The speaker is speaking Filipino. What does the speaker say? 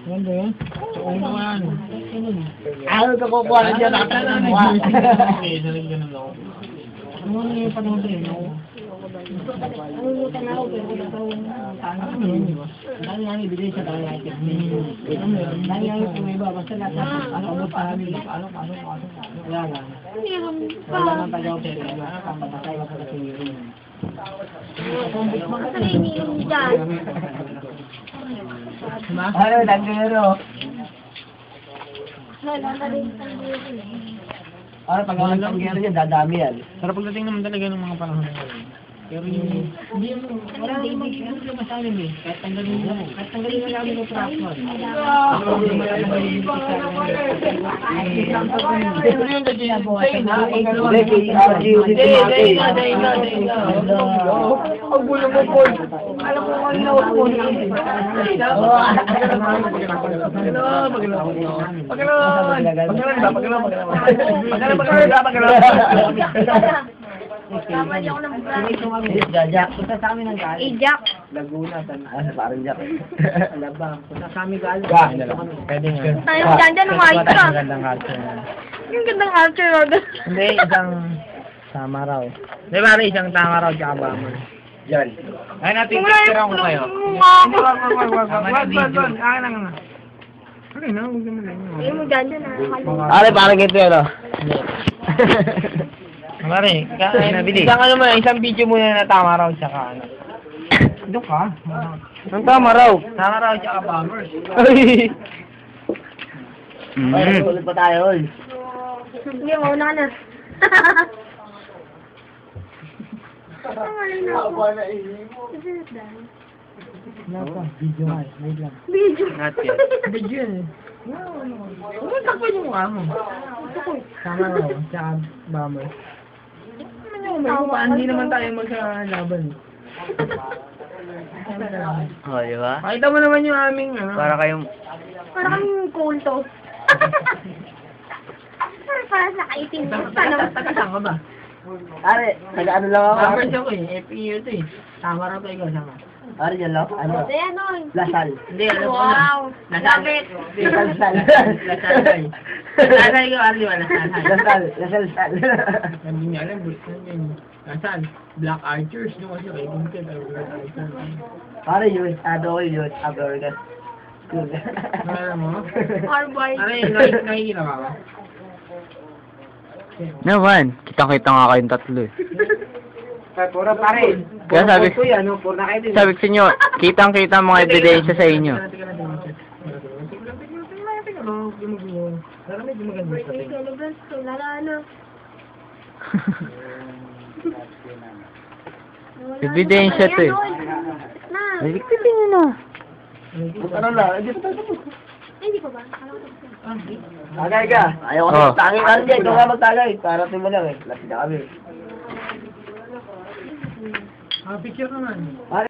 Ano ba yun? Ano ba yan? Ano ka kukuha na dyan? Okay, saling ganun ako. Ano nga yung panahon din? Ano yung tanaw, pero wala daw tanong. Dahil nga ibigay sa tayo natin. Dahil nga yung may iba, basta lahat ano abot sa amin. Paano. Wala lang. Meron Wala nang pa. taga-hotel. Ano pang mamatay ka sa tingin. Training dyan. Ano, tanggero. Wala na rin Ano, pag ang tanggero niya, dadami yan. Pero pagdating naman talaga ng mga panahon na yun. Pero yung, hindi mo, wala naman, ano sila sa amin eh. Kahit tanggalin mo, kahit tanggalin mo namin yung traction. Ito yung dadya na buhay. Ang gulo mo, Paul. Alam ko kung ano ako. Tama niyo ako ng buka. Jack. Punta sa amin ang galing. Ijak. Laguna. Parang Jack. Alabang. Punta sa amin galing. Pwede nga. Tayong dyan ng white ka. Magandang culture. Yung gandang culture, Rod. Hindi, isang tama raw. Di ba, isang tama raw, tsaka ba mo? Yan. Ay, natin, Wala picture ko kayo. Okay na, huwag naman lang. Hindi mo dyan na. Are, parang ito yan, oh. Mari, isang ano mo, isang video muna na tama raw, tsaka ano. Doon ka? Ang tama raw. Tama raw, tsaka bombers. Ay, ulit pa tayo, oy. Hindi, mauna na. Namalay na ako. Video nga, wait lang. Video. Not yet. Video yun eh. Huwag takpan yung mukha mo. Tama raw, tsaka bomber. Hindi naman tayo magkalaban. Oh, di ba? Pakita mo naman yung aming ano. Para kayong... Parang kaming kulto. Parang nakaitim. Taga-saan ka ba? Are, taga-ano lang ako. Bombers ako eh, FEU ito eh. Tama raw tayo kasama. Are, yan lang. Ano? Hindi, ano. Lasal. Hindi, alam ko na. Wow. Lasal. Lapit. Lasal. Lasal. Lasal ko, Arli, wala. Lasal. Lasal. Hindi niya alam, Lasal. Black Archers, no? Kasi kay Vincent, Black Archers. Are, yun. Ado ko yun. Abergas. Alam mo? Arbay. Ano yun, nakikita ka ba? Naman, kitang-kita nga kayong tatlo eh. Pura pa rin. Kaya sabi- Puro yan, no? Puro na kayo din. Sabi ko sa inyo, kitang-kita mga ebidensya sa inyo. Celebrants, kailangan ano. Ebidensya to eh. Na. Naligpitin nyo na. Ano na? Hindi pa tayo. Hindi pa ba? Alam ko. Tagay ka. Ayaw ko Oh. na tanging RJ. Ikaw nga magtagay. Para mo lang eh. Lapit na kami. Picture naman.